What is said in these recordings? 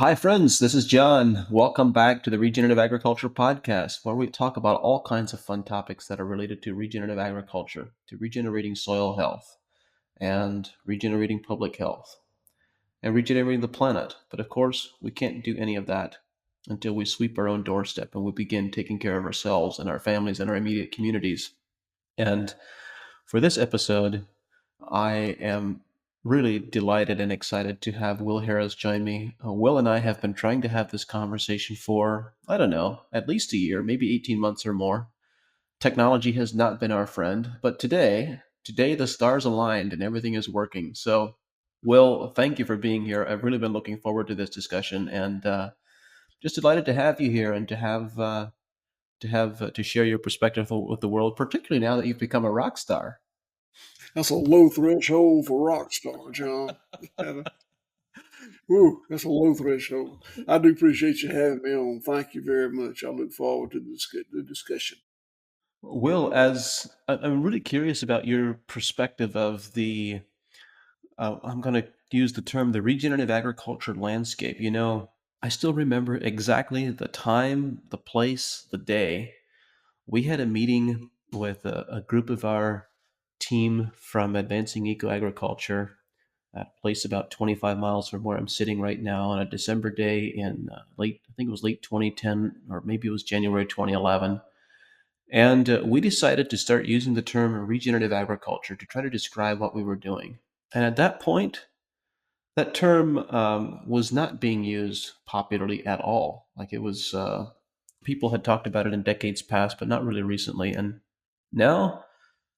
Hi, friends. This is John. Welcome back to the Regenerative Agriculture Podcast, where we talk about all kinds of fun topics that are related to regenerative agriculture, to regenerating soil health, and regenerating public health, and regenerating the planet. But of course, we can't do any of that until we sweep our own doorstep and we begin taking care of ourselves and our families and our immediate communities. And for this episode, I am really delighted and excited to have Will Harris join me. Will and I have been trying to have this conversation for, I don't know, at least a year, maybe 18 months or more. Technology has not been our friend, but today the stars aligned and everything is working. So, Will, thank you for being here. I've really been looking forward to this discussion and just delighted to have you here and to share your perspective with the world, particularly now that you've become a rock star. That's a low threshold for rock star, John. Whew, that's a low threshold. I do appreciate you having me on. Thank you very much. I look forward to the discussion. Will, as I'm really curious about your perspective of I'm going to use the term the regenerative agriculture landscape. I still remember exactly the time, the place, the day. We had a meeting with a group of our team from Advancing Eco Agriculture at a place about 25 miles from where I'm sitting right now on a December day in I think it was late 2010, or maybe it was January 2011. And we decided to start using the term regenerative agriculture to try to describe what we were doing. And at that point, that term was not being used popularly at all. Like it was, people had talked about it in decades past, but not really recently. And now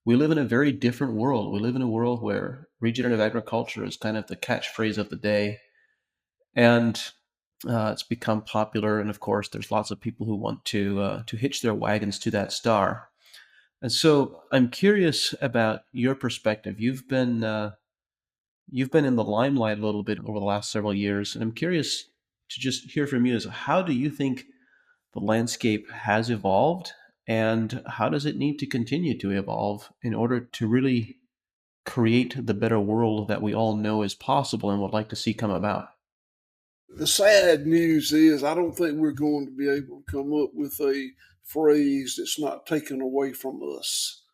we live in a very different world. We live in a world where regenerative agriculture is kind of the catchphrase of the day. And it's become popular. And of course, there's lots of people who want to hitch their wagons to that star. And so I'm curious about your perspective. You've been in the limelight a little bit over the last several years, and I'm curious to just hear from you. Is how do you think the landscape has evolved, and how does it need to continue to evolve in order to really create the better world that we all know is possible and would like to see come about? The sad news is I don't think we're going to be able to come up with a phrase that's not taken away from us.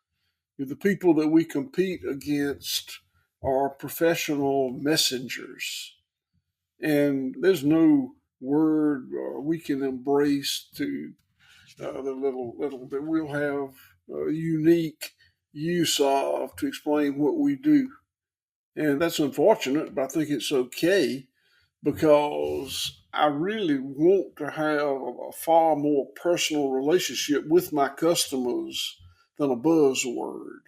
The people that we compete against are professional messengers, and there's no word we can embrace to the little that we'll have unique use of to explain what we do. And that's unfortunate, but I think it's okay because I really want to have a far more personal relationship with my customers than a buzzword.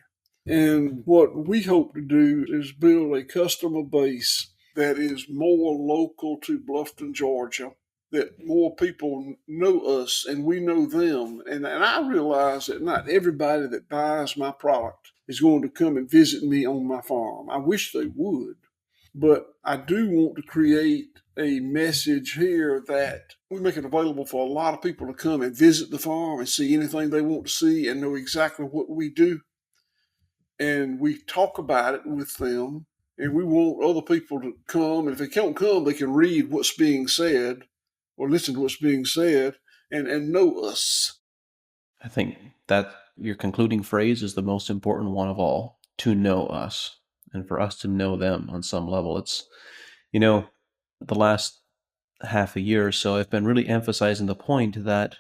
And what we hope to do is build a customer base that is more local to Bluffton, Georgia, that more people know us and we know them. And I realize that not everybody that buys my product is going to come and visit me on my farm. I wish they would. But I do want to create a message here that we make it available for a lot of people to come and visit the farm and see anything they want to see and know exactly what we do. And we talk about it with them. And we want other people to come. And if they can't come, they can read what's being said or listen to what's being said and know us. I think that your concluding phrase is the most important one of all: to know us, and for us to know them on some level. You know, the last half a year or so, I've been really emphasizing the point that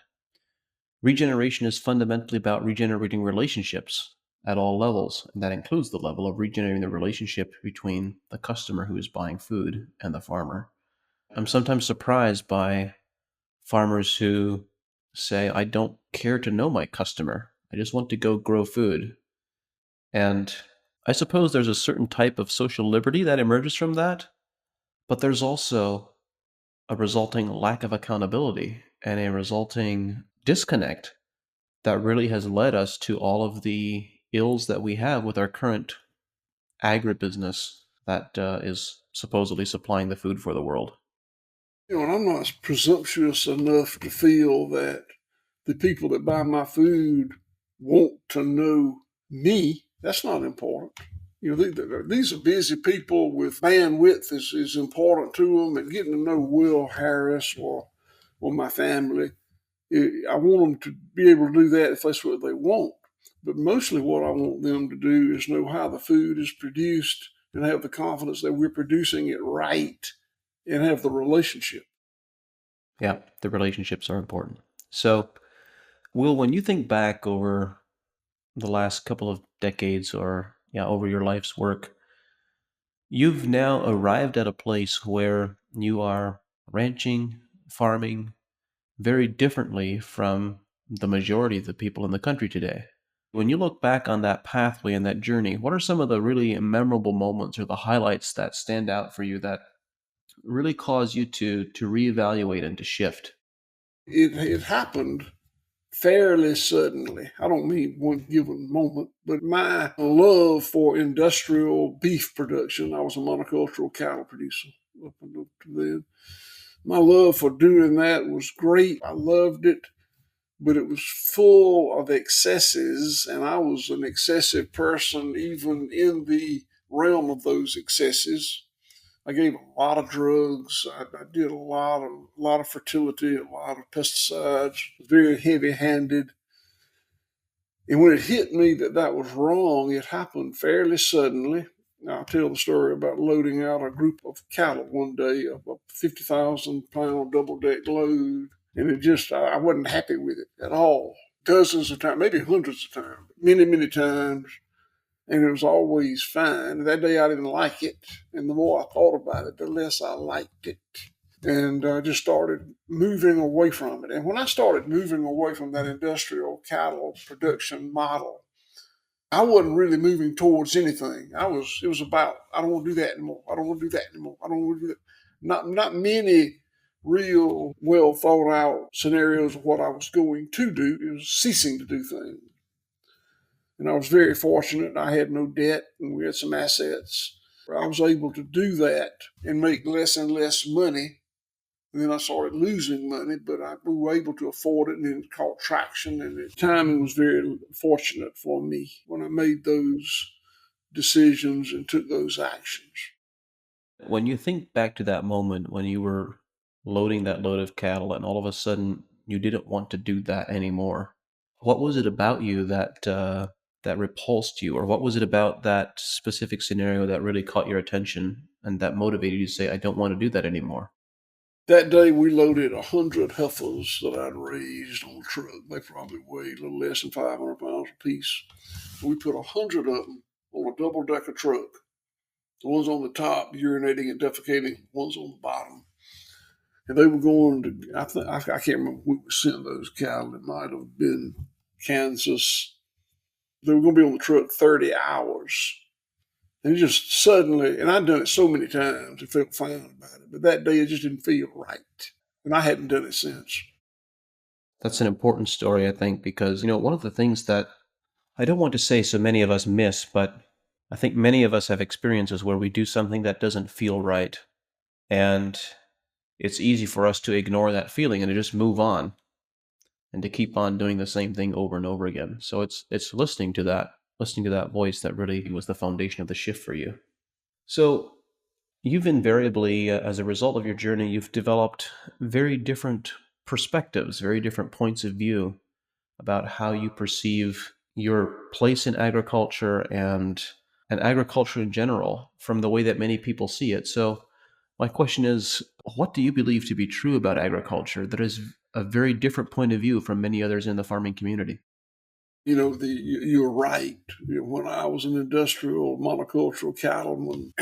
regeneration is fundamentally about regenerating relationships at all levels. And that includes the level of regenerating the relationship between the customer who is buying food and the farmer. I'm sometimes surprised by farmers who say, I don't care to know my customer. I just want to go grow food. And I suppose there's a certain type of social liberty that emerges from that, but there's also a resulting lack of accountability and a resulting disconnect that really has led us to all of the ills that we have with our current agribusiness that is supposedly supplying the food for the world. And I'm not presumptuous enough to feel that the people that buy my food want to know me. That's not important. These are busy people with bandwidth is important to them, and getting to know Will Harris or my family. I want them to be able to do that if that's what they want. But mostly what I want them to do is know how the food is produced and have the confidence that we're producing it right and have the relationship. Yeah, the relationships are important. So, Will, when you think back over the last couple of decades or yeah, over your life's work, you've now arrived at a place where you are ranching, farming very differently from the majority of the people in the country today. When you look back on that pathway and that journey, what are some of the really memorable moments or the highlights that stand out for you that really cause you to reevaluate and to shift? It happened fairly suddenly. I don't mean one given moment, but my love for industrial beef production, I was a monocultural cattle producer up until then. My love for doing that was great. I loved it, but it was full of excesses, and I was an excessive person, even in the realm of those excesses. I gave a lot of drugs. I did a lot of fertility, a lot of pesticides. Very heavy-handed. And when it hit me that that was wrong, it happened fairly suddenly. I'll tell the story about loading out a group of cattle one day, a 50,000 pound double deck load. And I wasn't happy with it at all. Dozens of times, maybe hundreds of times, many, many times. And it was always fine. That day I didn't like it. And the more I thought about it, the less I liked it. And I just started moving away from it. And when I started moving away from that industrial cattle production model, I wasn't really moving towards anything. It was about, I don't want to do that anymore. I don't want to do that anymore. I don't want to do that. Not many real well thought out scenarios of what I was going to do. It was ceasing to do things. And I was very fortunate. I had no debt and we had some assets. I was able to do that and make less and less money. And then I started losing money, but we were able to afford it, and then it caught traction. And the timing was very fortunate for me when I made those decisions and took those actions. When you think back to that moment when you were loading that load of cattle and all of a sudden you didn't want to do that anymore, what was it about you that repulsed you, or what was it about that specific scenario that really caught your attention and that motivated you to say, "I don't want to do that anymore"? That day, we loaded 100 heifers that I'd raised on a truck. They probably weighed a little less than 500 pounds apiece. We put 100 of them on a double decker truck. The ones on the top urinating and defecating, the ones on the bottom. And they were going to, I can't remember who we sent those cattle. It might have been Kansas. They were going to be on the truck 30 hours. And it just suddenly, and I'd done it so many times, I felt fine about it. But that day, it just didn't feel right. And I hadn't done it since. That's an important story, I think, because, one of the things that I don't want to say so many of us miss, but I think many of us have experiences where we do something that doesn't feel right. And it's easy for us to ignore that feeling and to just move on and to keep on doing the same thing over and over again. So it's listening to that voice that really was the foundation of the shift for you. So you've invariably, as a result of your journey, you've developed very different perspectives, very different points of view about how you perceive your place in agriculture and agriculture in general from the way that many people see it. So my question is, what do you believe to be true about agriculture that is a very different point of view from many others in the farming community? You're right. When I was an industrial monocultural cattleman,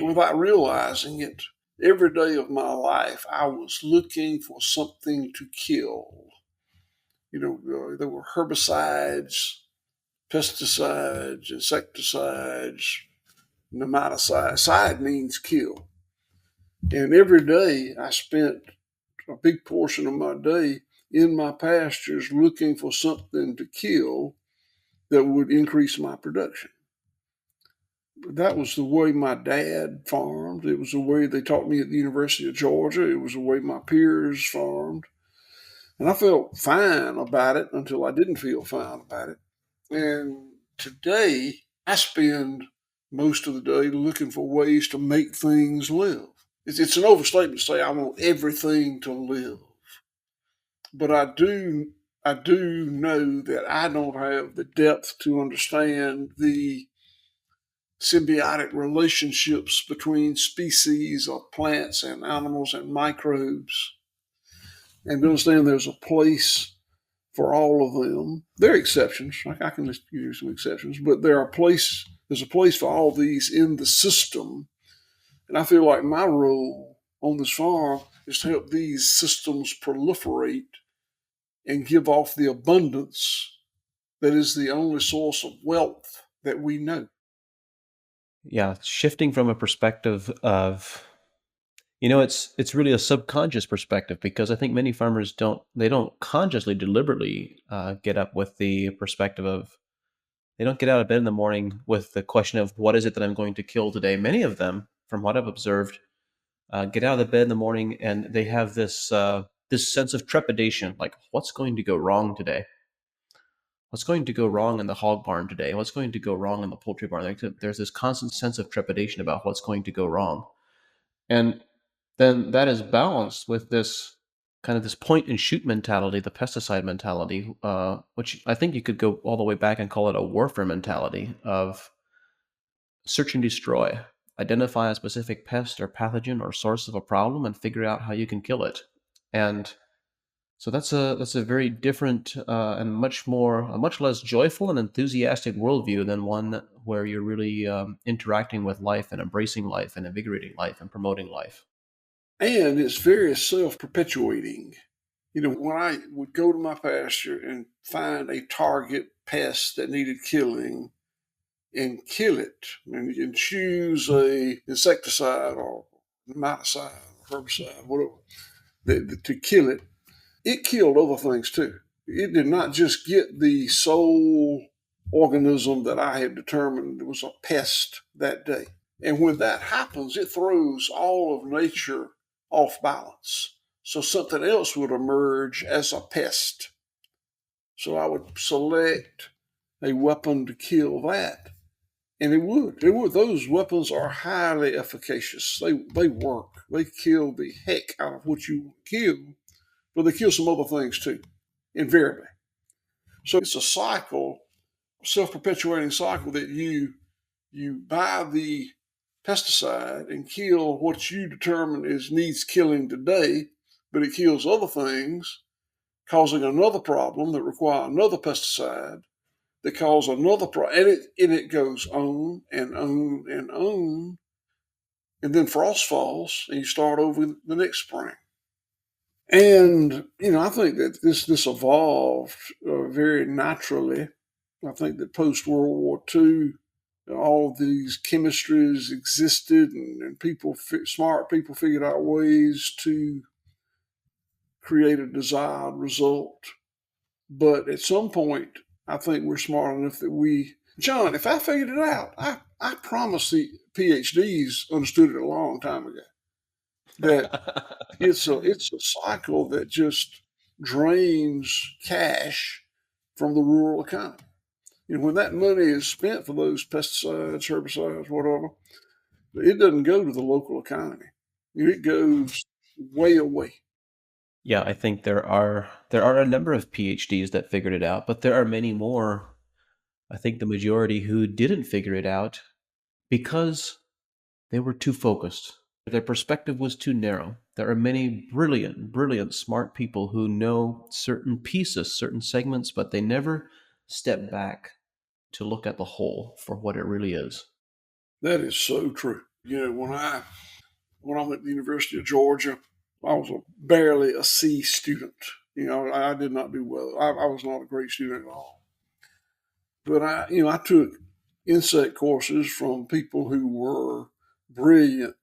without realizing it, every day of my life, I was looking for something to kill. There were herbicides, pesticides, insecticides, nematicides. Side means kill. And every day I spent a big portion of my day in my pastures looking for something to kill that would increase my production. That was the way my dad farmed. It was the way they taught me at the University of Georgia. It was the way my peers farmed. And I felt fine about it until I didn't feel fine about it. And today I spend most of the day looking for ways to make things live. It's an overstatement to say I want everything to live, but I do know that I don't have the depth to understand the symbiotic relationships between species of plants and animals and microbes, and to understand there's a place for all of them. There are exceptions. I can just give you some exceptions, but there's a place for all these in the system. And I feel like my role on this farm is to help these systems proliferate and give off the abundance that is the only source of wealth that we know. Yeah, shifting from a perspective of, it's really a subconscious perspective, because I think many farmers don't consciously, deliberately get up with the perspective of, they don't get out of bed in the morning with the question of what is it that I'm going to kill today. Many of them, from what I've observed, get out of the bed in the morning and they have this sense of trepidation, like what's going to go wrong today? What's going to go wrong in the hog barn today? What's going to go wrong in the poultry barn? There's this constant sense of trepidation about what's going to go wrong. And then that is balanced with this kind of this point and shoot mentality, the pesticide mentality, which I think you could go all the way back and call it a warfare mentality of search and destroy. Identify a specific pest or pathogen or source of a problem and figure out how you can kill it. And so that's a very different and a much less joyful and enthusiastic worldview than one where you're really interacting with life and embracing life and invigorating life and promoting life. And it's very self perpetuating. When I would go to my pasture and find a target pest that needed killing and kill it, and choose a insecticide or miticide or herbicide, whatever, to kill it, it killed other things too. It did not just get the sole organism that I had determined was a pest that day. And when that happens, it throws all of nature off balance. So something else would emerge as a pest. So I would select a weapon to kill that. And it would. It would. Those weapons are highly efficacious. They work. They kill the heck out of what you kill, but they kill some other things too, invariably. So it's a cycle, self-perpetuating cycle that you buy the pesticide and kill what you determine is needs killing today, but it kills other things, causing another problem that require another pesticide that cause another problem, and it goes on and on and on, and then frost falls and you start over the next spring. And I think that this evolved very naturally. I think that post World War II, all these chemistries existed, and smart people figured out ways to create a desired result. But at some point, I think we're smart enough that John, if I figured it out, I promise the PhDs understood it a long time ago. That it's a cycle that just drains cash from the rural economy. When that money is spent for those pesticides, herbicides, whatever, it doesn't go to the local economy. It goes way away. Yeah, I think there are a number of PhDs that figured it out, but there are many more. I think the majority who didn't figure it out because they were too focused. Their perspective was too narrow. There are many brilliant, brilliant, smart people who know certain pieces, certain segments, but they never step back to look at the whole for what it really is. That is so true. When I went to the University of Georgia, I was barely a C student. I did not do well. I was not a great student at all. But I took insect courses from people who were brilliant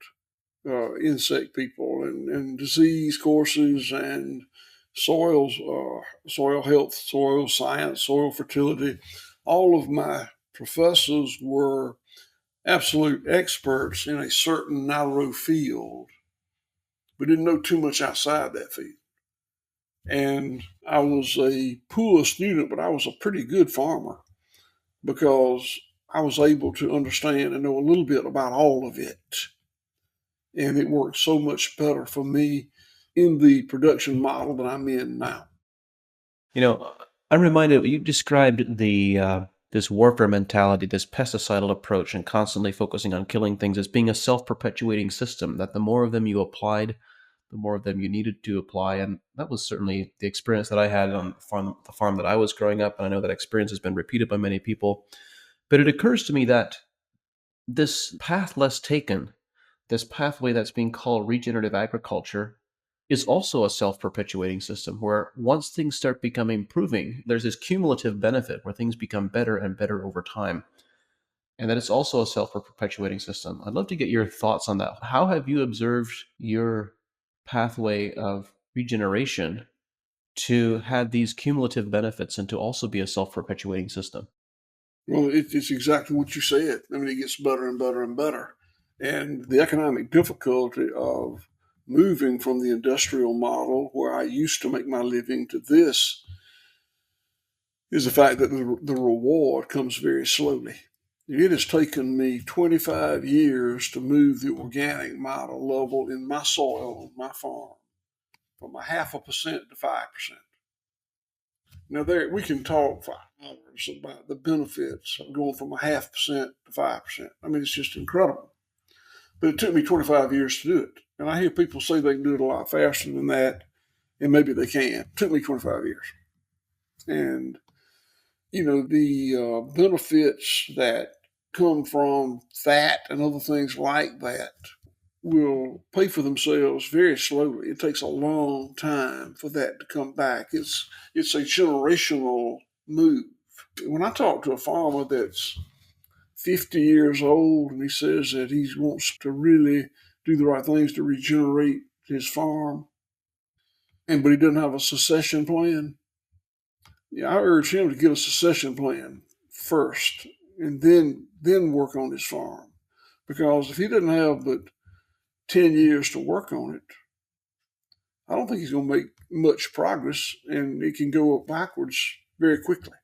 insect people, and disease courses, and soil health, soil science, soil fertility. All of my professors were absolute experts in a certain narrow field, but didn't know too much outside that field. And I was a poor student, but I was a pretty good farmer because I was able to understand and know a little bit about all of it. And it works so much better for me in the production model that I'm in now. You know, I'm reminded you described this warfare mentality, this pesticidal approach, and constantly focusing on killing things as being a self-perpetuating system. That the more of them you applied, the more of them you needed to apply, and that was certainly the experience that I had on the farm that I was growing up, and I know that experience has been repeated by many people. But it occurs to me that this path less taken, this pathway that's being called regenerative agriculture, is also a self-perpetuating system where once things start becoming improving, there's this cumulative benefit where things become better and better over time. And that it's also a self-perpetuating system. I'd love to get your thoughts on that. How have you observed your pathway of regeneration to have these cumulative benefits and to also be a self-perpetuating system? Well, it's exactly what you said. I mean, it gets better and better and better. And the economic difficulty of moving from the industrial model where I used to make my living to this is the fact that the reward comes very slowly. It has taken me 25 years to move the organic model level in my soil on my farm from a 0.5% to 5%. Now, there we can talk for hours about the benefits of going from a 0.5% to 5%. I mean, it's just incredible. But it took me 25 years to do it. And I hear people say they can do it a lot faster than that, and maybe they can. It took me 25 years. And, the benefits that come from that and other things like that will pay for themselves very slowly. It takes a long time for that to come back. It's a generational move. When I talk to a farmer that's 50 years old and he says that he wants to really do the right things to regenerate his farm, but he doesn't have a succession plan, yeah, I urge him to get a succession plan first and then work on his farm. Because if he doesn't have but 10 years to work on it, I don't think he's going to make much progress, and it can go backwards very quickly.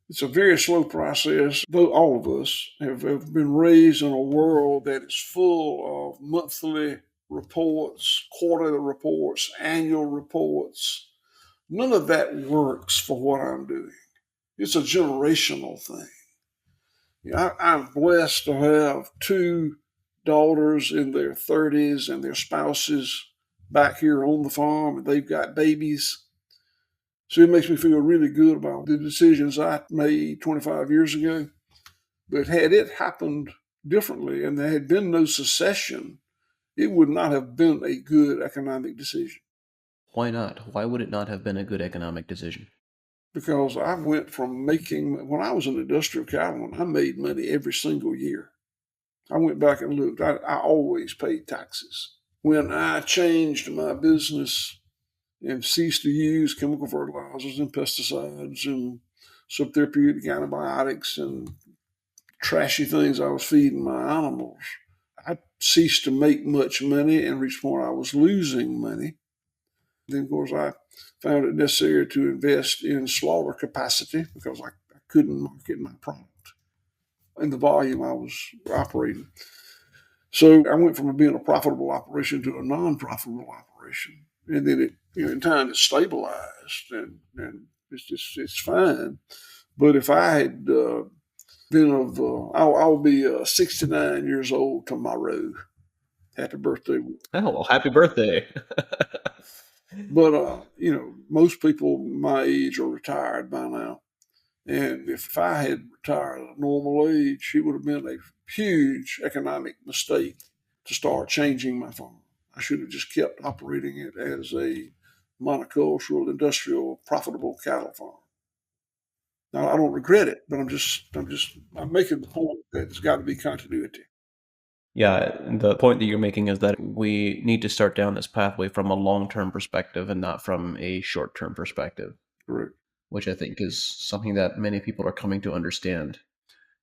It's a very slow process, though all of us have been raised in a world that is full of monthly reports, quarterly reports, annual reports. None of that works for what I'm doing. It's a generational thing. I'm blessed to have two daughters in their 30s and their spouses back here on the farm, and they've got babies. So it makes me feel really good about the decisions I made 25 years ago. But had it happened differently and there had been no succession, it would not have been a good economic decision. Why not? Why would it not have been a good economic decision? Because I went from when I was an industrial cattleman, I made money every single year. I went back and looked. I always paid taxes. When I changed my business and ceased to use chemical fertilizers and pesticides and subtherapeutic antibiotics and trashy things I was feeding my animals, I ceased to make much money and reached a point I was losing money. Then, of course, I found it necessary to invest in slaughter capacity because I couldn't market my product in the volume I was operating. So I went from being a profitable operation to a non-profitable operation, and then in time it stabilized, and it's fine. But if I had I'll be 69 years old tomorrow. Happy birthday! Oh, well, happy birthday. But most people my age are retired by now. And if I had retired at a normal age, it would have been a huge economic mistake to start changing my farm. I should have just kept operating it as a monocultural, industrial, profitable cattle farm. Now I don't regret it, but I'm making the point that there's got to be continuity. Yeah, the point that you're making is that we need to start down this pathway from a long-term perspective and not from a short-term perspective, Correct. which I think is something that many people are coming to understand.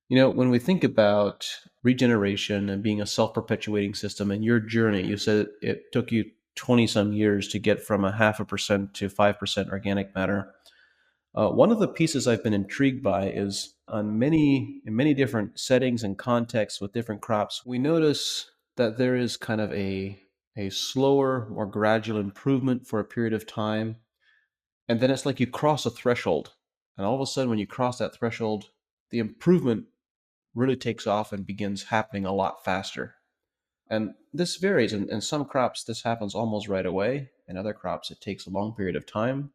You know, when we think about regeneration and being a self-perpetuating system and your journey, you said it took you 20 some years to get from a 0.5% to 5% organic matter. One of the pieces I've been intrigued by is in many different settings and contexts with different crops, we notice that there is kind of a slower, more gradual improvement for a period of time, and then it's like you cross a threshold, and all of a sudden, when you cross that threshold, the improvement really takes off and begins happening a lot faster. And this varies. In some crops, this happens almost right away. In other crops, it takes a long period of time.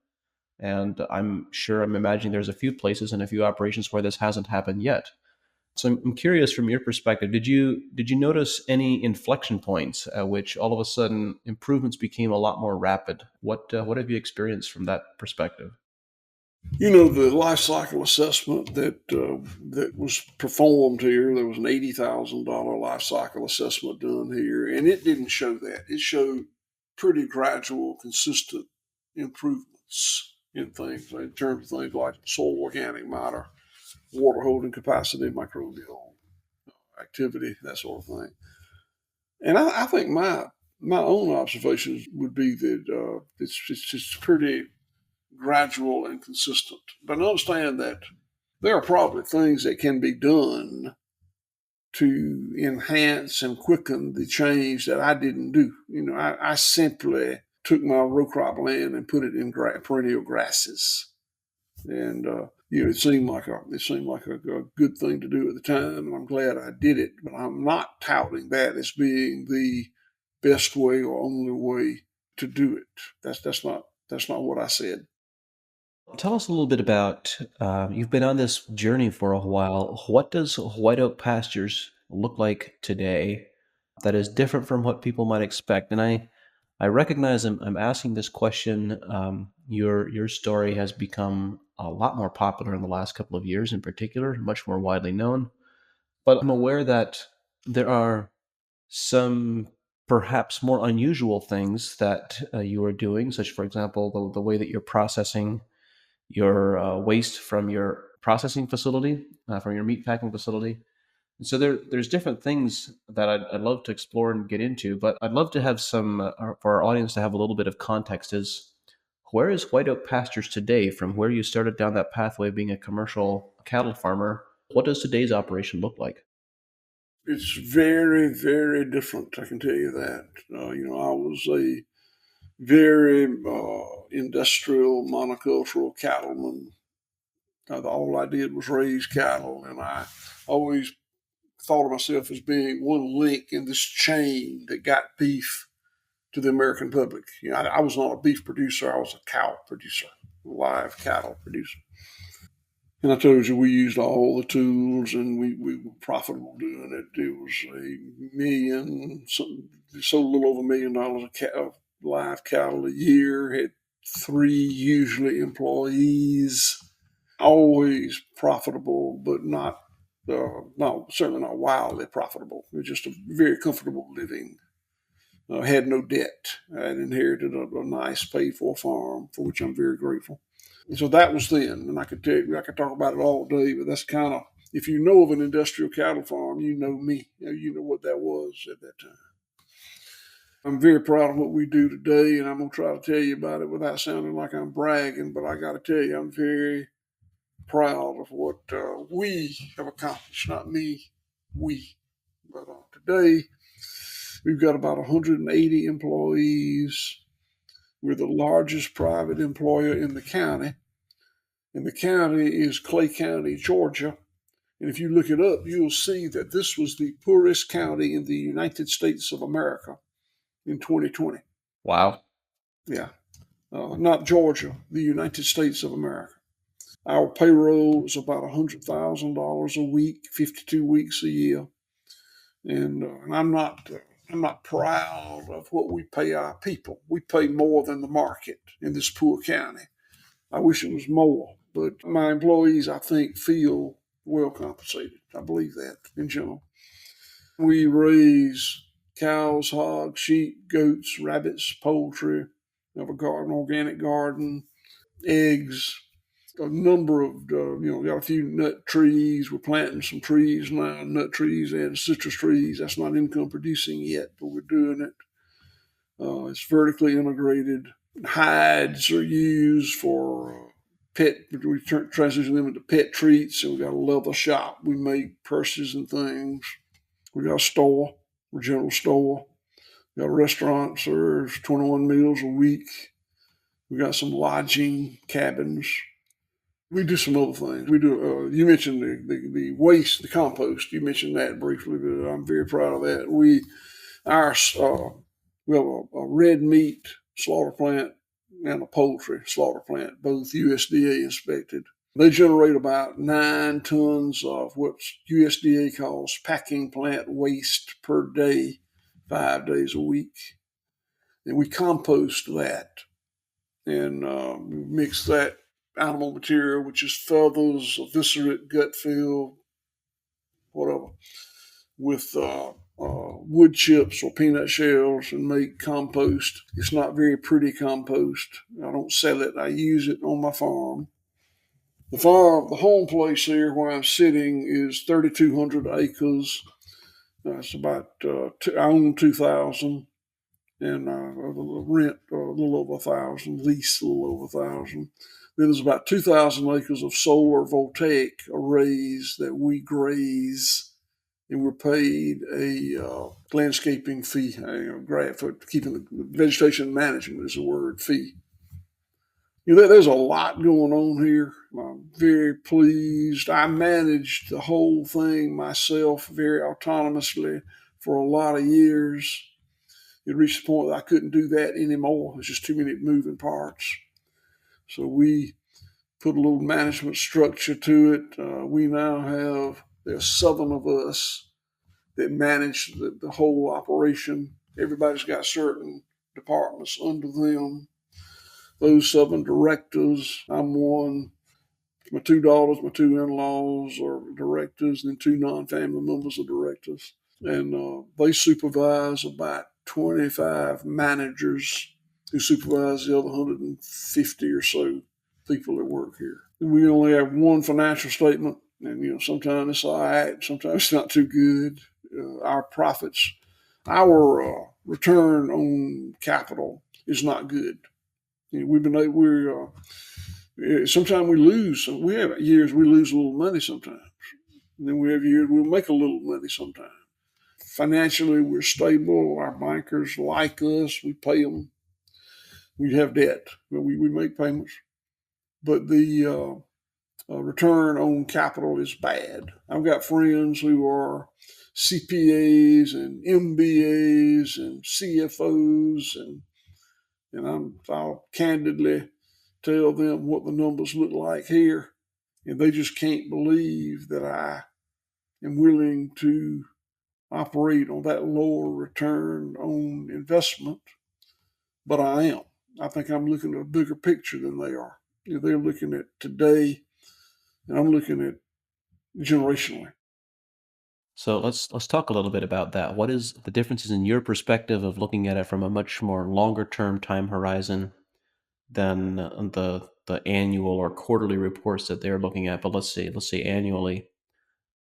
And I'm imagining there's a few places and a few operations where this hasn't happened yet. So I'm curious from your perspective, did you notice any inflection points at which all of a sudden improvements became a lot more rapid? What have you experienced from that perspective? The life cycle assessment that was performed here, there was an $80,000 life cycle assessment done here, and it didn't show that. It showed pretty gradual, consistent improvements in things, in terms of things like soil organic matter, water holding capacity, microbial activity, that sort of thing. And I think my own observations would be that it's just pretty gradual and consistent. But understand that there are probably things that can be done to enhance and quicken the change that I didn't do. I simply took my row crop land and put it in perennial grasses, and it seemed like a good thing to do at the time, and I'm glad I did it. But I'm not touting that as being the best way or only way to do it. That's not what I said. Tell us a little bit about, you've been on this journey for a while. What does White Oak Pastures look like today that is different from what people might expect? And I recognize I'm asking this question. Your story has become a lot more popular in the last couple of years, in particular, much more widely known. But I'm aware that there are some perhaps more unusual things that you are doing, such, for example, the way that you're processing your waste from your processing facility, from your meat packing facility. And so there's different things that I'd love to explore and get into, but I'd love to have for our audience to have a little bit of context is where is White Oak Pastures today from where you started down that pathway of being a commercial cattle farmer? What does today's operation look like? It's very, very different. I can tell you that. I was a very industrial monocultural cattleman. All I did was raise cattle, and I always thought of myself as being one link in this chain that got beef to the American public. I was not a beef producer; I was a cow producer, live cattle producer. And I told you we used all the tools, and we were profitable doing it. It was a million, sold a little over $1 million of live cattle a year. Had three usually employees. Always profitable, but not certainly not wildly profitable. It was just a very comfortable living. Had no debt. I had inherited a nice paid for farm, for which I'm very grateful. And so that was then, and I could talk about it all day, but that's kind of, if you know of an industrial cattle farm, you know me. You know what that was at that time. I'm very proud of what we do today, and I'm gonna try to tell you about it without sounding like I'm bragging. But I got to tell you, I'm very proud of what we have accomplished. Not me, we. But today, we've got about 180 employees. We're the largest private employer in the county, and the county is Clay County, Georgia. And if you look it up, you'll see that this was the poorest county in the United States of America in 2020. Wow. Yeah, not Georgia, the United States of America. Our payroll is about $100,000 a week, 52 weeks a year, and I'm not proud of what we pay our people. We pay more than the market in this poor county. I wish it was more, but my employees, I think, feel well compensated. I believe that in general. We raise cows, hogs, sheep, goats, rabbits, poultry. We have a garden, organic garden, eggs, a number of, we got a few nut trees. We're planting some trees now, nut trees and citrus trees. That's not income producing yet, but we're doing it. It's vertically integrated. Hides are used for we transition them into pet treats, and we got a leather shop. We make purses and things. We got a store, a general store. We got a restaurant, serves 21 meals a week. We got some lodging cabins. We do some other things. We do. You mentioned the waste, the compost. You mentioned that briefly, but I'm very proud of that. We have a red meat slaughter plant and a poultry slaughter plant, both USDA inspected. They generate about 9 tons of what USDA calls packing plant waste per day, 5 days a week. And we compost that and mix that animal material, which is feathers, eviscerate, gut feel, whatever, with wood chips or peanut shells and make compost. It's not very pretty compost. I don't sell it. I use it on my farm. The home place here where I'm sitting is 3,200 acres. It's about, I own 2,000 and rent a little over 1,000, lease a little over 1,000. Then there's about 2,000 acres of solar voltaic arrays that we graze, and we're paid a landscaping fee, for keeping the vegetation management is the word, fee. There's a lot going on here. I'm very pleased. I managed the whole thing myself very autonomously for a lot of years. It reached the point that I couldn't do that anymore. There's just too many moving parts. So we put a little management structure to it. We now there's 7 of us that manage the whole operation. Everybody's got certain departments under them. Those 7 directors, I'm one. My 2 daughters, my 2 in-laws are directors, and then 2 non-family members are directors. And they supervise about 25 managers who supervise the other 150 or so people that work here. And we only have one financial statement, and sometimes it's all right, sometimes it's not too good. Our profits, our return on capital is not good. Sometimes we lose. We have years we lose a little money sometimes. And then we have years we'll make a little money sometimes. Financially, we're stable. Our bankers like us. We pay them. We have debt, but we make payments. But the return on capital is bad. I've got friends who are CPAs and MBAs and CFOs, and I'll candidly tell them what the numbers look like here, and they just can't believe that I am willing to operate on that lower return on investment, but I am. I think I'm looking at a bigger picture than they are. They're looking at today, and I'm looking at generationally. So let's talk a little bit about that. What is the differences in your perspective of looking at it from a much more longer term time horizon than the annual or quarterly reports that they're looking at? But let's say annually.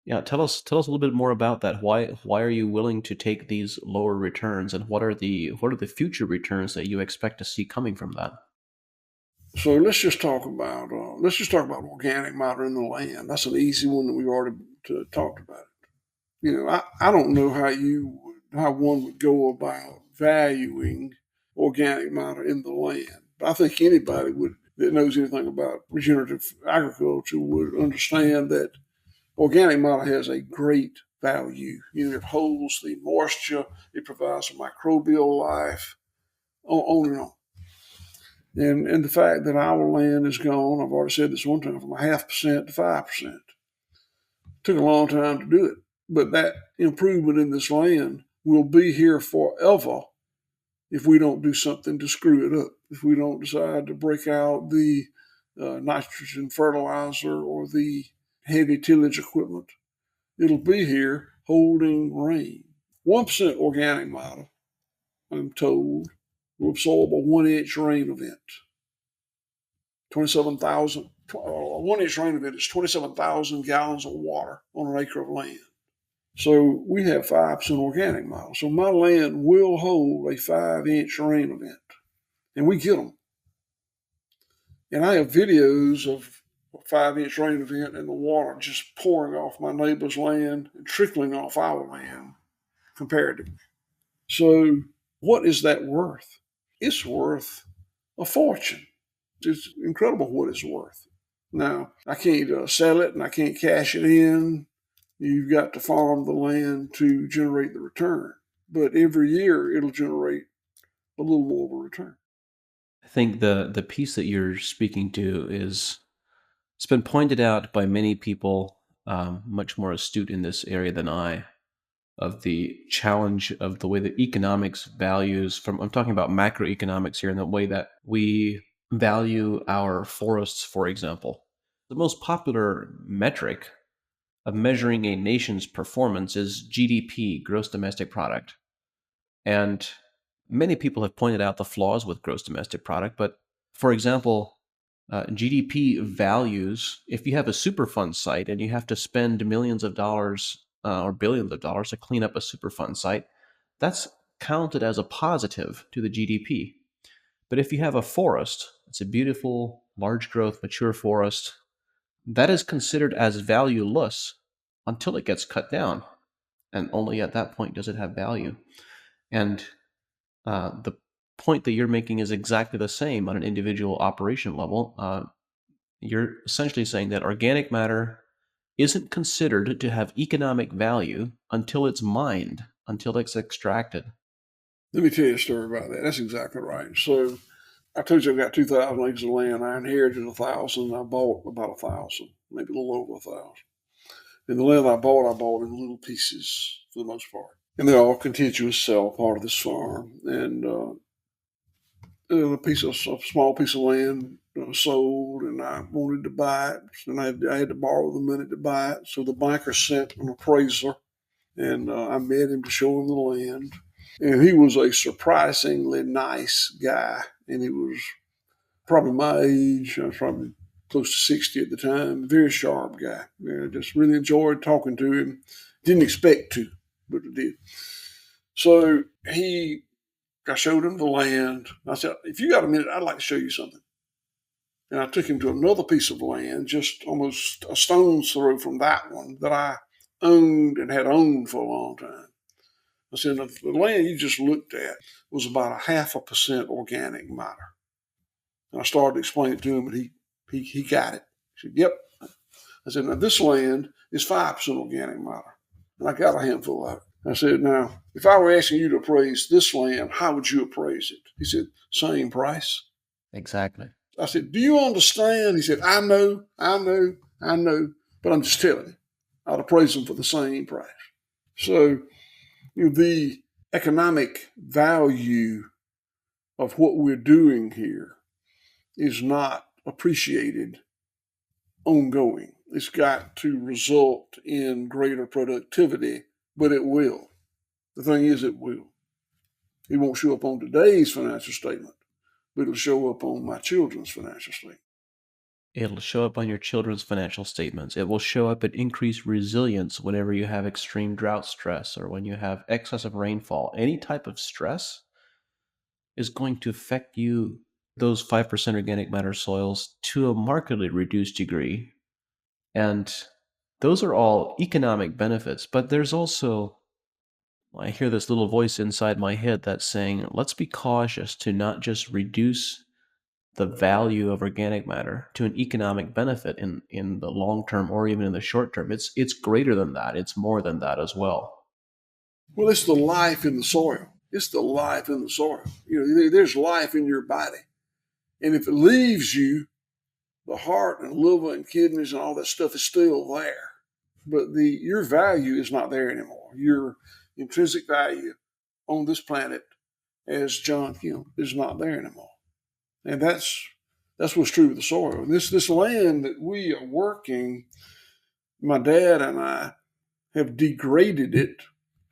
Yeah, tell us a little bit more about that. Why are you willing to take these lower returns, and what are the future returns that you expect to see coming from that? So let's just talk about organic matter in the land. That's an easy one that we've already talked about. I don't know how one would go about valuing organic matter in the land. But I think anybody that knows anything about regenerative agriculture would understand that organic matter has a great value. It holds the moisture, it provides a microbial life, on and on. And the fact that our land is gone, I've already said this one time, from 0.5% to 5%. Took a long time to do it, but that improvement in this land will be here forever if we don't do something to screw it up. If we don't decide to break out the nitrogen fertilizer or the heavy tillage equipment, it'll be here holding rain. 1% organic matter, I'm told, will absorb a 1-inch rain event. 27,000. A 1-inch rain event is 27,000 gallons of water on an acre of land. So we have 5% organic matter. So my land will hold a 5-inch rain event, and we get them. And I have videos of a 5-inch rain event and the water just pouring off my neighbor's land and trickling off our land comparatively. So, what is that worth? It's worth a fortune. It's incredible what it's worth. Now, I can't sell it and I can't cash it in. You've got to farm the land to generate the return. But every year it'll generate a little more of a return. I think the piece that you're speaking to is it's been pointed out by many people, much more astute in this area than I, of the challenge of the way that economics values from I'm talking about macroeconomics here, and the way that we value our forests, for example. The most popular metric of measuring a nation's performance is GDP, gross domestic product. And many people have pointed out the flaws with gross domestic product. But for example, GDP values, if you have a Superfund site and you have to spend millions of dollars or billions of dollars to clean up a Superfund site, that's counted as a positive to the GDP. But if you have a forest, it's a beautiful, large growth, mature forest, that is considered as valueless until it gets cut down. And only at that point does it have value. And the point that you're making is exactly the same on an individual operation level. You're essentially saying that organic matter isn't considered to have economic value until it's mined, until it's extracted. Let me tell you a story about that. That's exactly right. So I told you I've got 2,000 acres of land. I inherited 1,000. I bought about 1,000, maybe a little over 1,000. And the land I bought in little pieces for the most part. And they're all contiguous cell part of this farm. And a small piece of land sold, and I wanted to buy it, and I had to borrow the money to buy it. So the banker sent an appraiser, and I met him to show him the land. And he was a surprisingly nice guy, and he was probably my age. I was probably close to 60 at the time. Very sharp guy. I just really enjoyed talking to him. Didn't expect to, but I did. So I showed him the land. I said, if you got a minute, I'd like to show you something. And I took him to another piece of land, just almost a stone's throw from that one that I owned and had owned for a long time. I said, the land you just looked at was about a 0.5% organic matter. And I started to explain it to him, and he got it. He said, yep. I said, now this land is 5% organic matter. And I got a handful of it. I said, now, if I were asking you to appraise this land, how would you appraise it? He said, same price. Exactly. I said, do you understand? He said, I know, but I'm just telling you, I'd appraise them for the same price. So the economic value of what we're doing here is not appreciated ongoing. It's got to result in greater productivity, but it will. The thing is, it will. It won't show up on today's financial statement, but it'll show up on my children's financial statement. It'll show up on your children's financial statements. It will show up in increased resilience whenever you have extreme drought stress or when you have excessive rainfall. Any type of stress is going to affect you, those 5% organic matter soils, to a markedly reduced degree. And those are all economic benefits. But there's also, I hear this little voice inside my head that's saying, let's be cautious to not just reduce the value of organic matter to an economic benefit in the long term or even in the short term. It's greater than that. It's more than that as well. Well, it's the life in the soil. It's the life in the soil. There's life in your body. And if it leaves you, the heart and liver and kidneys and all that stuff is still there. But your value is not there anymore. Your intrinsic value on this planet, as John Kim, is not there anymore. And that's what's true with the soil. This land that we are working, my dad and I have degraded it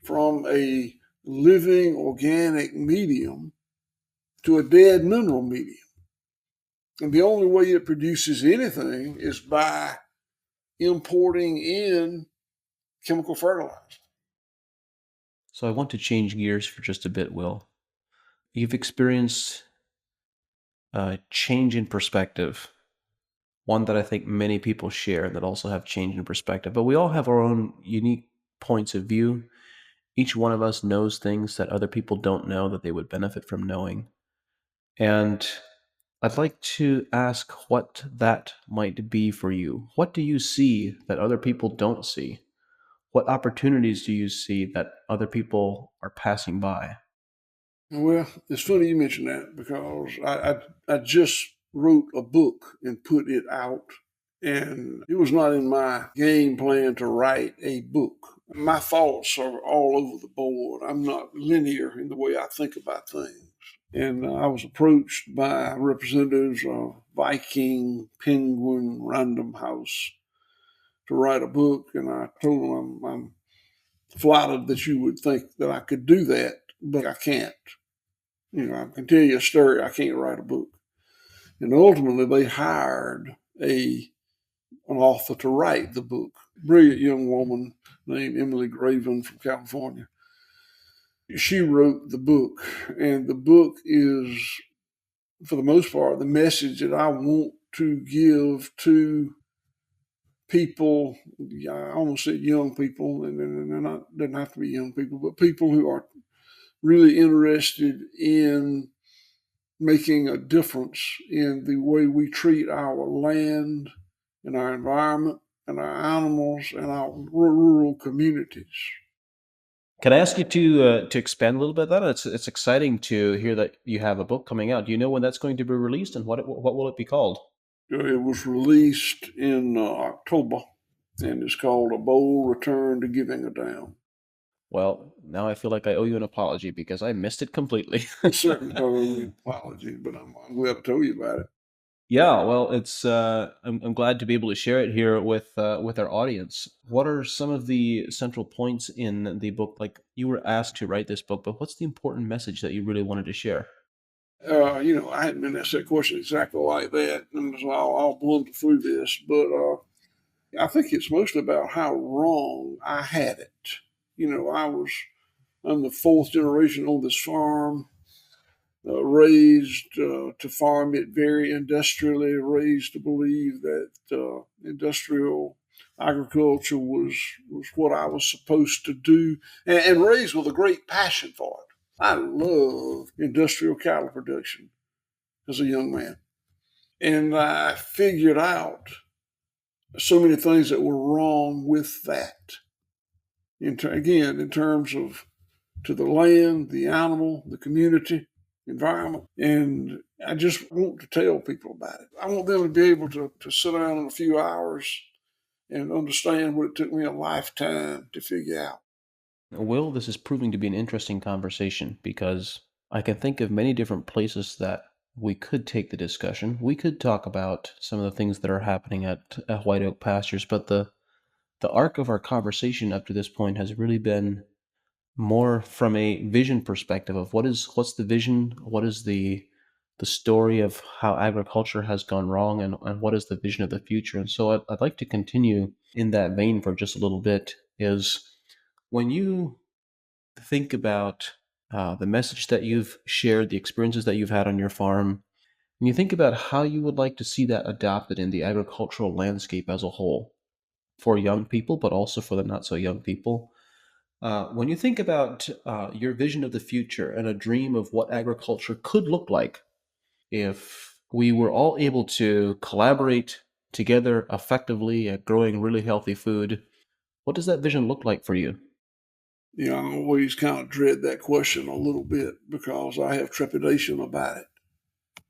from a living organic medium to a dead mineral medium. And the only way it produces anything is by importing in chemical fertilizer. So I want to change gears for just a bit, Will. You've experienced change in perspective, one that I think many people share that also have change in perspective. But we all have our own unique points of view. Each one of us knows things that other people don't know that they would benefit from knowing. And I'd like to ask what that might be for you. What do you see that other people don't see? What opportunities do you see that other people are passing by? Well, it's funny you mention that because I just wrote a book and put it out, and it was not in my game plan to write a book. My thoughts are all over the board. I'm not linear in the way I think about things. And I was approached by representatives of Viking, Penguin, Random House to write a book, and I told them I'm flattered that you would think that I could do that, but I can't. I can tell you a story. I can't write a book. And ultimately, they hired an author to write the book. Brilliant young woman named Emily Graven from California. She wrote the book, and the book is, for the most part, the message that I want to give to people. I almost said young people, and they're not, doesn't have to be young people, but people who are really interested in making a difference in the way we treat our land and our environment and our animals and our rural communities. Can I ask you to expand a little bit on that? It's exciting to hear that you have a book coming out. Do you know when that's going to be released and what will it be called? It was released in October, and it's called A Bold Return to Giving a Damn. Well, now I feel like I owe you an apology because I missed it completely. I certainly owe you an apology, but I'm glad to tell you about it. Yeah, well, it's I'm glad to be able to share it here with our audience. What are some of the central points in the book? Like you were asked to write this book, but what's the important message that you really wanted to share? I hadn't been asked that question exactly like that, and so I'll blunder through this, but I think it's mostly about how wrong I had it. I'm the fourth generation on this farm, raised to farm it very industrially, raised to believe that industrial agriculture was what I was supposed to do, and raised with a great passion for it. I love industrial cattle production as a young man. And I figured out so many things that were wrong with that. Again, in terms of to the land, the animal, the community, environment. And I just want to tell people about it. I want them to be able to sit down in a few hours and understand what it took me a lifetime to figure out. Will, this is proving to be an interesting conversation because I can think of many different places that we could take the discussion. We could talk about some of the things that are happening at White Oak Pastures, but the arc of our conversation up to this point has really been more from a vision perspective of what's the vision, what is the story of how agriculture has gone wrong, and what is the vision of the future. And so I'd like to continue in that vein for just a little bit. Is when you think about the message that you've shared, the experiences that you've had on your farm, and you think about how you would like to see that adopted in the agricultural landscape as a whole for young people, but also for the not so young people. When you think about your vision of the future and a dream of what agriculture could look like if we were all able to collaborate together effectively at growing really healthy food, what does that vision look like for you? I always kind of dread that question a little bit because I have trepidation about it.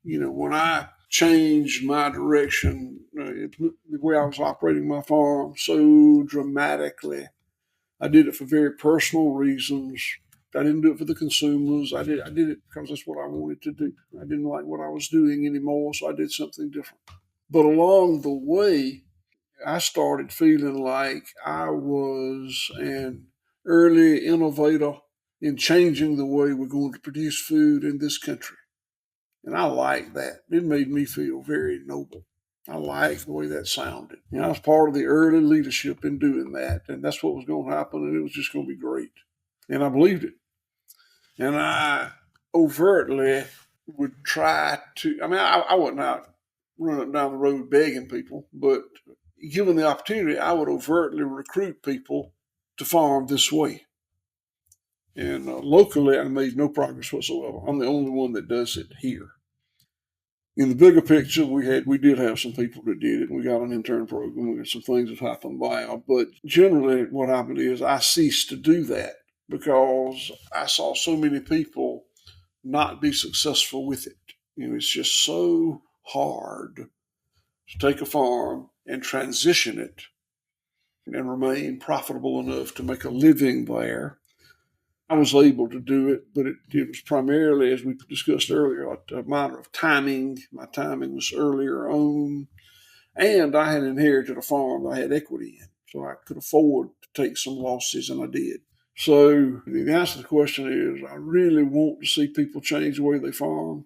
When I changed my direction, the way I was operating my farm so dramatically, I did it for very personal reasons. I didn't do it for the consumers. I did it because that's what I wanted to do. I didn't like what I was doing anymore, so I did something different. But along the way, I started feeling like I was an early innovator in changing the way we're going to produce food in this country. And I like that. It made me feel very noble. I liked the way that sounded. I was part of the early leadership in doing that, and that's what was going to happen, and it was just going to be great. And I believed it. And I overtly would try to, I mean, I wasn't out running down the road begging people, but given the opportunity, I would overtly recruit people to farm this way. And locally, I made no progress whatsoever. I'm the only one that does it here. In the bigger picture, we did have some people that did it. We got an intern program. We got some things that happened by, but generally, what happened is I ceased to do that because I saw so many people not be successful with it. It's just so hard to take a farm and transition it and remain profitable enough to make a living there. I was able to do it, but it was primarily, as we discussed earlier, a matter of timing. My timing was earlier on, and I had inherited a farm that I had equity in, so I could afford to take some losses, and I did. So the answer to the question is, I really want to see people change the way they farm.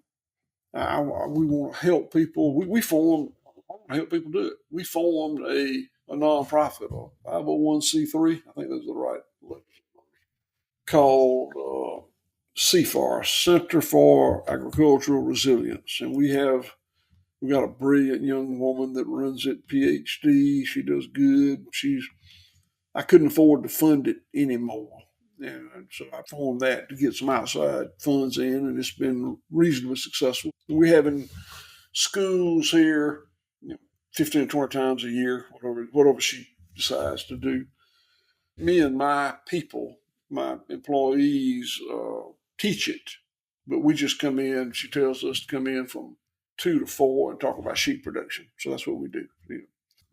We want to help people. We formed, I want to help people do it. We formed a nonprofit, a 501c3, I think those are the right, called CFAR, Center for Agricultural Resilience. And we got a brilliant young woman that runs it, PhD. She does good. I couldn't afford to fund it anymore. And so I formed that to get some outside funds in, and it's been reasonably successful. We're having schools here, 15 to 20 times a year, whatever she decides to do. Me and my people, my employees, teach it, but we just come in. She tells us to come in from 2 to 4 and talk about sheep production. So that's what we do.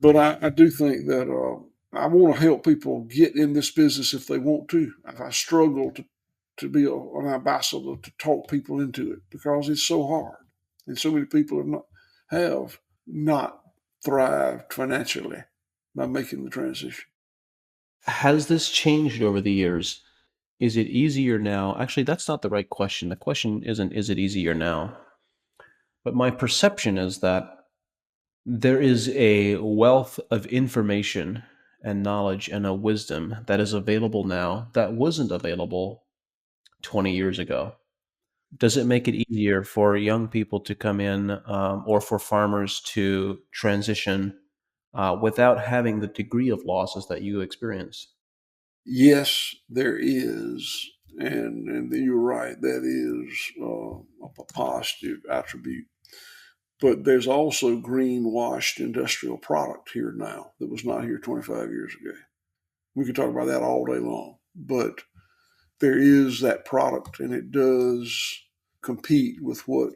But I do think that I want to help people get in this business if they want to. If I struggle to be an ambassador to talk people into it because it's so hard, and so many people have not thrived financially by making the transition. Has this changed over the years? Is it easier now? Actually, that's not the right question. The question isn't, is it easier now? But my perception is that there is a wealth of information and knowledge and a wisdom that is available now that wasn't available 20 years ago. Does it make it easier for young people to come in or for farmers to transition without having the degree of losses that you experience? Yes, there is, and you're right. That is a positive attribute. But there's also greenwashed industrial product here now that was not here 25 years ago. We could talk about that all day long, but there is that product, and it does compete with what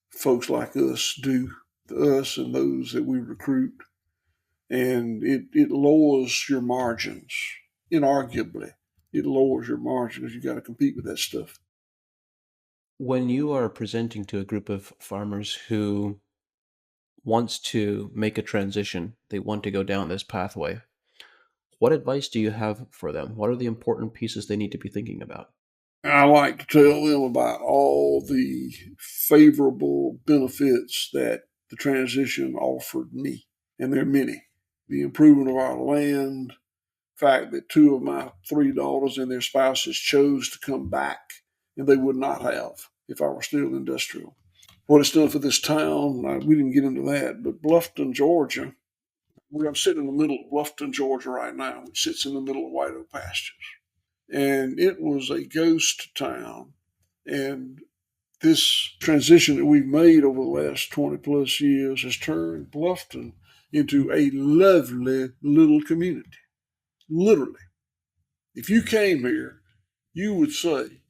folks like us do, us and those that we recruit, and it lowers your margins. Inarguably, it lowers your margins because you got to compete with that stuff. When you are presenting to a group of farmers who wants to make a transition, they want to go down this pathway, what advice do you have for them? What are the important pieces they need to be thinking about? I like to tell them about all the favorable benefits that the transition offered me, and there are many. The improvement of our land, fact that two of my three daughters and their spouses chose to come back, and they would not have if I were still industrial. What it's done for this town, we didn't get into that, but Bluffton, Georgia, I'm sitting in the middle of Bluffton, Georgia right now, which sits in the middle of White Oak Pastures. And it was a ghost town. And this transition that we've made over the last 20 plus years has turned Bluffton into a lovely little community. Literally. If you came here, you would say,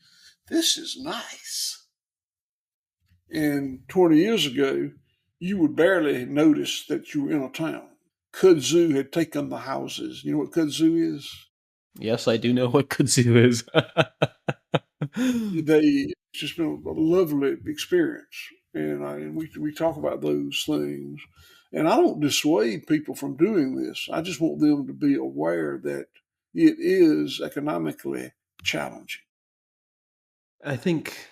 this is nice. And 20 years ago, you would barely notice that you were in a town. Kudzu had taken the houses. You know what kudzu is? Yes, I do know what kudzu is. It's just been a lovely experience. And we talk about those things. And I don't dissuade people from doing this. I just want them to be aware that it is economically challenging. I think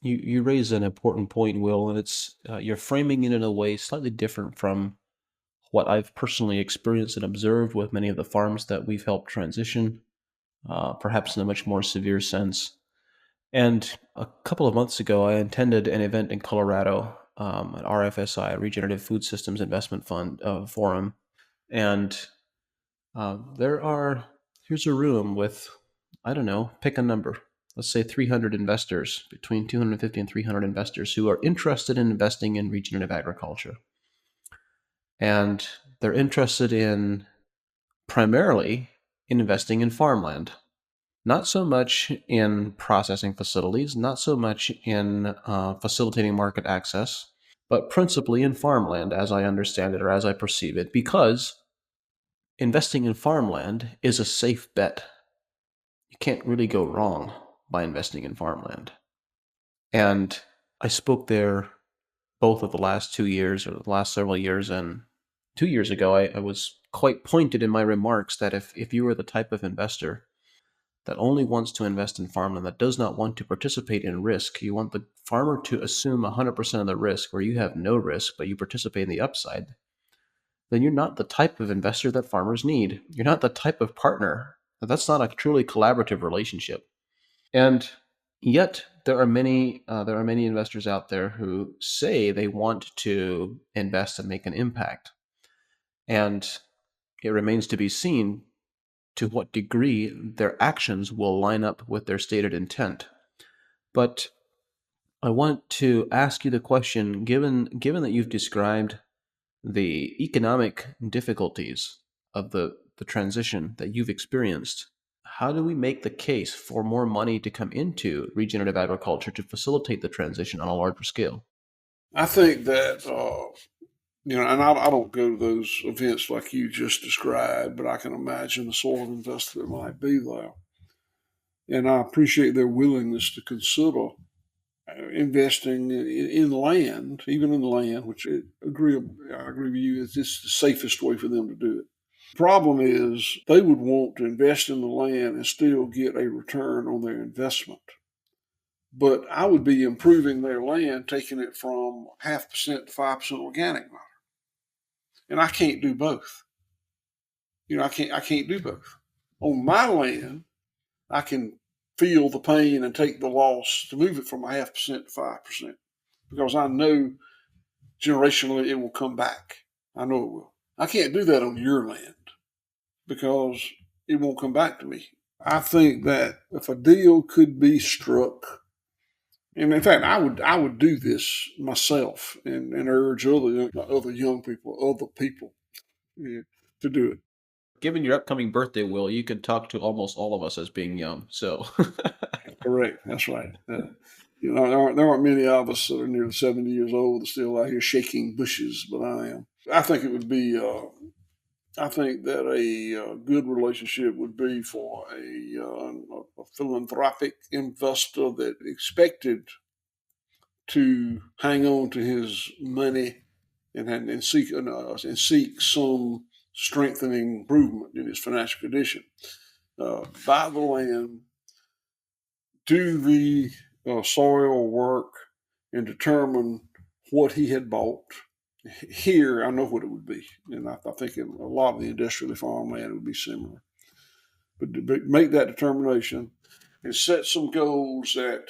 you raise an important point, Will, and it's you're framing it in a way slightly different from what I've personally experienced and observed with many of the farms that we've helped transition, perhaps in a much more severe sense. And a couple of months ago, I attended an event in Colorado, an RFSI, Regenerative Food Systems Investment Fund forum. And there are, here's a room with, I don't know, pick a number. Let's say 300 investors, between 250 and 300 investors who are interested in investing in regenerative agriculture. And they're interested in primarily in investing in farmland, not so much in processing facilities, not so much in facilitating market access, but principally in farmland, as I understand it or as I perceive it, because investing in farmland is a safe bet. You can't really go wrong by investing in farmland. And I spoke there both of the last 2 years or the last several years. And 2 years ago, I was quite pointed in my remarks that if you are the type of investor that only wants to invest in farmland, that does not want to participate in risk, you want the farmer to assume 100% of the risk where you have no risk, but you participate in the upside, then you're not the type of investor that farmers need. You're not the type of partner. That's not a truly collaborative relationship. And yet, there are many investors out there who say they want to invest and make an impact. And it remains to be seen to what degree their actions will line up with their stated intent. But I want to ask you the question, given that you've described the economic difficulties of the transition that you've experienced, how do we make the case for more money to come into regenerative agriculture to facilitate the transition on a larger scale? I think that, and I don't go to those events like you just described, but I can imagine the sort of investor that might be there. And I appreciate their willingness to consider investing in land, even in land, which I agree with you, is just the safest way for them to do it. The problem is they would want to invest in the land and still get a return on their investment. But I would be improving their land, taking it from 0.5% to 5% organic matter. And I can't do both. I can't do both. On my land, I can feel the pain and take the loss to move it from 0.5% to 5% because I know generationally it will come back. I know it will. I can't do that on your land because it won't come back to me. I think that if a deal could be struck, and in fact, I would do this myself and urge other young people, other people, yeah, to do it. Given your upcoming birthday, Will, you could talk to almost all of us as being young. So, Correct. That's right. There aren't many of us that are nearly 70 years old that are still out here shaking bushes, but I am. I think it would be. I think that a good relationship would be for a philanthropic investor that expected to hang on to his money and seek some strengthening improvement in his financial condition. Buy the land, do the soil work, and determine what he had bought. Here, I know what it would be, and I think in a lot of the industrial farmland would be similar. But to make that determination and set some goals that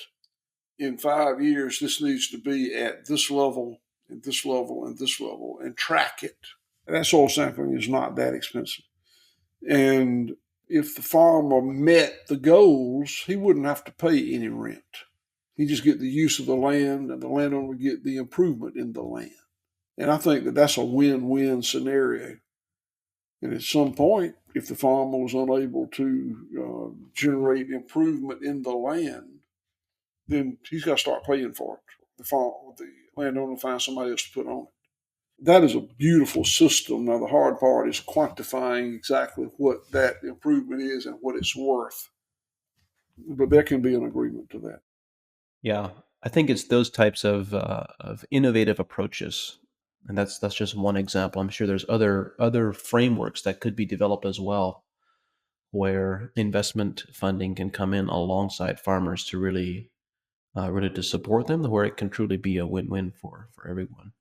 in 5 years this needs to be at this level, and this level, and this level, and track it. That soil sampling is not that expensive. And if the farmer met the goals, he wouldn't have to pay any rent. He just get the use of the land, and the landowner would get the improvement in the land. And I think that that's a win-win scenario. And at some point, if the farmer was unable to generate improvement in the land, then he's got to start paying for it. The landowner will find somebody else to put on it. That is a beautiful system. Now, the hard part is quantifying exactly what that improvement is and what it's worth. But there can be an agreement to that. yeah, I think it's those types of innovative approaches, and that's just one example. I'm sure there's other frameworks that could be developed as well, where investment funding can come in alongside farmers to really to support them, where it can truly be a win-win for everyone.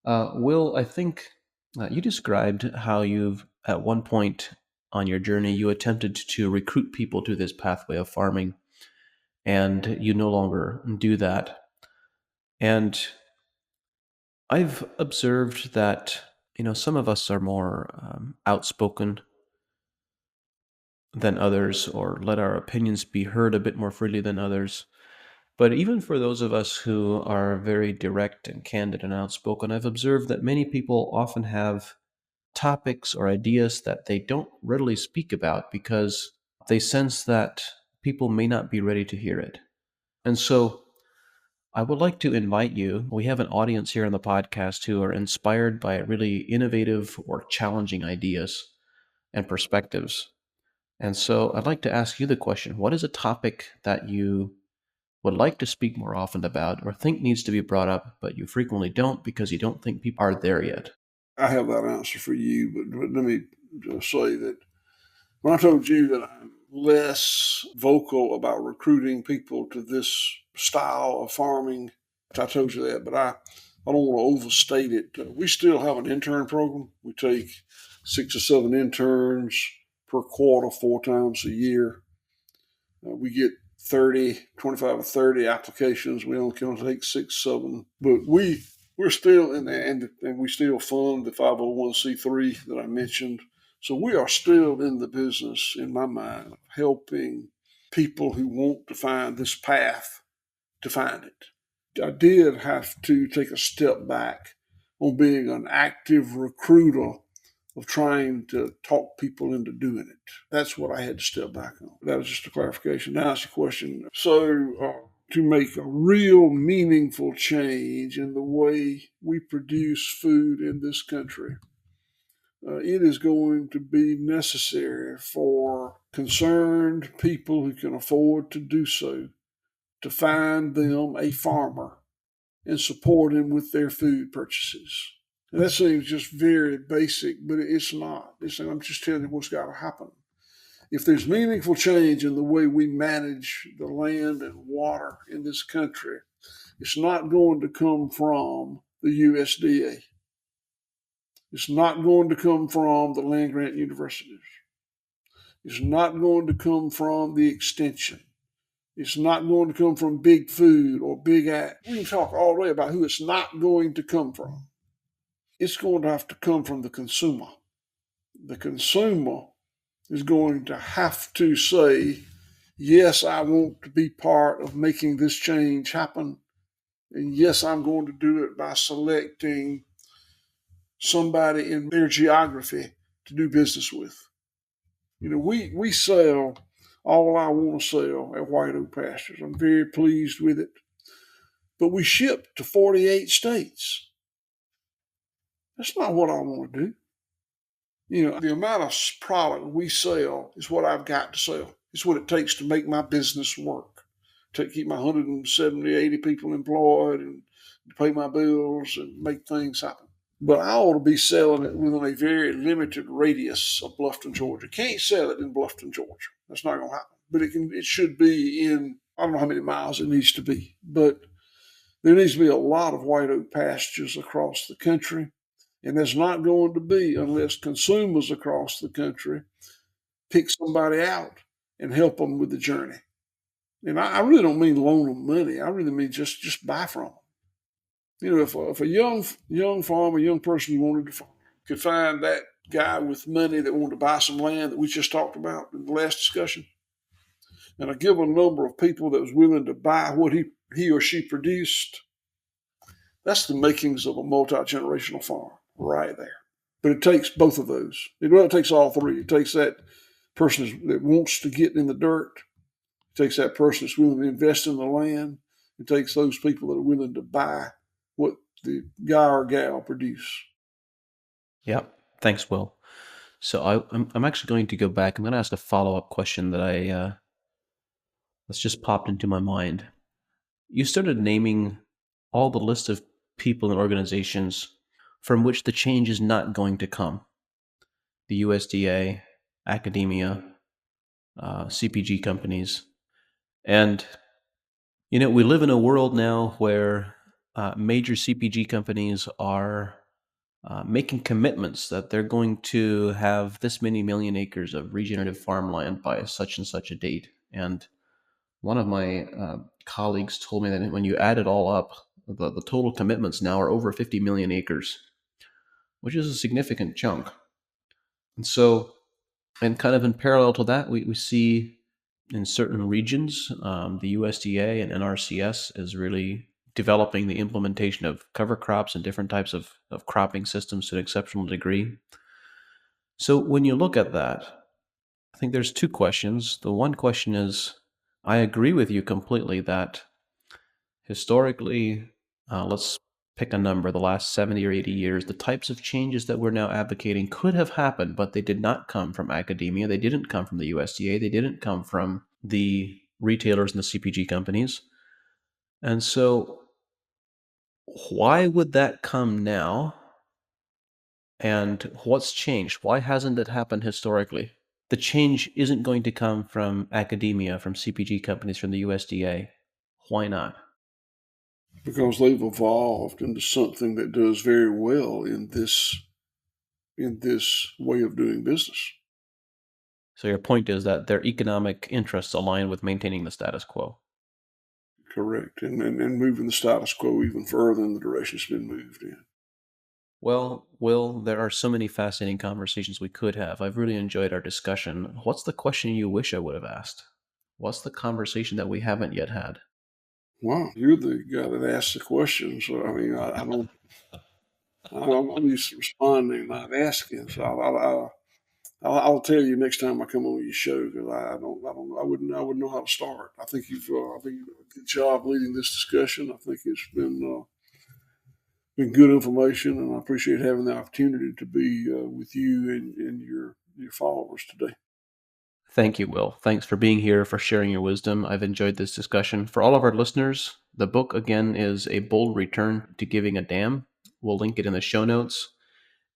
Will, I think you described how you've at one point on your journey you attempted to recruit people to this pathway of farming, and you no longer do that. And I've observed that, some of us are more outspoken than others, or let our opinions be heard a bit more freely than others. But even for those of us who are very direct and candid and outspoken, I've observed that many people often have topics or ideas that they don't readily speak about because they sense that people may not be ready to hear it. And so I would like to invite you. We have an audience here on the podcast who are inspired by really innovative or challenging ideas and perspectives. And so I'd like to ask you the question: what is a topic that you would like to speak more often about or think needs to be brought up, but you frequently don't because you don't think people are there yet? I have that answer for you, but let me just say that when I told you that I'm less vocal about recruiting people to this style of farming, I told you that, but I don't want to overstate it. We still have an intern program. We take 6 or 7 interns per quarter, 4 times a year. We get 30, 25 or 30 applications. We only can take 6, 7, but we're still in there, and we still fund the 501c3 that I mentioned. So we are still in the business, in my mind, of helping people who want to find this path to find it. I did have to take a step back on being an active recruiter of trying to talk people into doing it. That's what I had to step back on. That was just a clarification. Now it's a question. So, to make a real meaningful change in the way we produce food in this country, it is going to be necessary for concerned people who can afford to do so to find them a farmer and support him with their food purchases. And that seems just very basic, but it's not. I'm just telling you what's got to happen. If there's meaningful change in the way we manage the land and water in this country, it's not going to come from the USDA. It's not going to come from the land grant universities. It's not going to come from the extension. It's not going to come from big food or big ag. We can talk all day about who it's not going to come from. It's going to have to come from the consumer. The consumer is going to have to say, yes, I want to be part of making this change happen. And yes, I'm going to do it by selecting somebody in their geography to do business with. We sell all I want to sell at White Oak Pastures. I'm very pleased with it. But we ship to 48 states. That's not what I want to do. The amount of product we sell is what I've got to sell. It's what it takes to make my business work, to keep my 170, 80 people employed and to pay my bills and make things happen. But I ought to be selling it within a very limited radius of Bluffton, Georgia. Can't sell it in Bluffton, Georgia. That's not going to happen. But it should be in, I don't know how many miles it needs to be, but there needs to be a lot of white oak pastures across the country. And there's not going to be unless consumers across the country pick somebody out and help them with the journey. And I really don't mean loan them money. I really mean just buy from them. If a young farmer, young person who wanted to farm could find that guy with money that wanted to buy some land that we just talked about in the last discussion, and a given number of people that was willing to buy what he or she produced, that's the makings of a multi-generational farm right there. But it takes both of those. It takes all three. It takes that person that wants to get in the dirt. It takes that person that's willing to invest in the land. It takes those people that are willing to buy what the guy or gal produce. Yeah. Thanks, Will. So I'm actually going to go back. I'm going to ask a follow-up question that that's just popped into my mind. You started naming all the list of people and organizations from which the change is not going to come: the USDA, academia, CPG companies. And, we live in a world now where major CPG companies are making commitments that they're going to have this many million acres of regenerative farmland by such and such a date. And One of my colleagues told me that when you add it all up, the total commitments now are over 50 million acres, which is a significant chunk. And so, and kind of in parallel to that, we see in certain regions, the USDA and NRCS is really developing the implementation of cover crops and different types of cropping systems to an exceptional degree. So when you look at that, I think there's two questions. The one question is, I agree with you completely that historically, let's pick a number, the last 70 or 80 years, the types of changes that we're now advocating could have happened, but they did not come from academia. They didn't come from the USDA. They didn't come from the retailers and the CPG companies. And so, why would that come now? And what's changed? Why hasn't it happened historically? The change isn't going to come from academia, from CPG companies, from the USDA. Why not? Because they've evolved into something that does very well in this way of doing business. So your point is that their economic interests align with maintaining the status quo. Correct. And moving the status quo even further in the direction it's been moved in. Well, Will, there are so many fascinating conversations we could have. I've really enjoyed our discussion. What's the question you wish I would have asked? What's the conversation that we haven't yet had? Wow, you're the guy that asked the question. So, I mean, I don't, I'm used to responding, not asking. So I'll tell you next time I come on your show because I wouldn't know how to start. I think you've done a good job leading this discussion. I think it's been good information, and I appreciate having the opportunity to be with you and your followers today. Thank you, Will. Thanks for being here, for sharing your wisdom. I've enjoyed this discussion. For all of our listeners, the book again is A Bold Return to Giving a Damn. We'll link it in the show notes.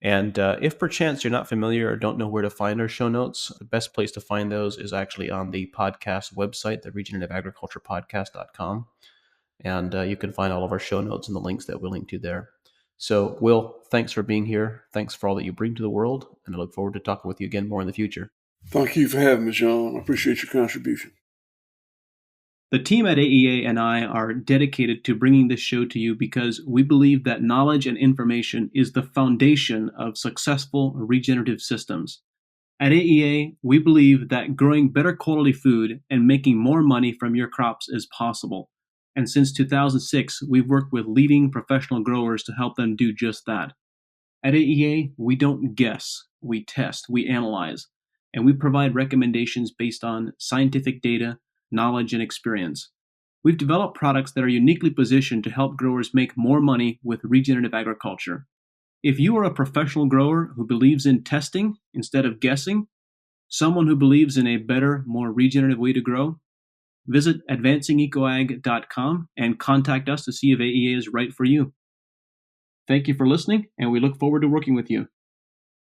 And if perchance you're not familiar or don't know where to find our show notes, the best place to find those is actually on the podcast website, the regenerativeagriculturepodcast.com. And you can find all of our show notes and the links that we'll link to there. So, Will, thanks for being here. Thanks for all that you bring to the world. And I look forward to talking with you again more in the future. Thank you for having me, John. I appreciate your contribution. The team at AEA and I are dedicated to bringing this show to you because we believe that knowledge and information is the foundation of successful regenerative systems. At AEA, we believe that growing better quality food and making more money from your crops is possible. And since 2006, we've worked with leading professional growers to help them do just that. At AEA, we don't guess, we test, we analyze, and we provide recommendations based on scientific data, knowledge, and experience. We've developed products that are uniquely positioned to help growers make more money with regenerative agriculture. If you are a professional grower who believes in testing instead of guessing, someone who believes in a better, more regenerative way to grow, visit advancingecoag.com and contact us to see if AEA is right for you. Thank you for listening, and we look forward to working with you.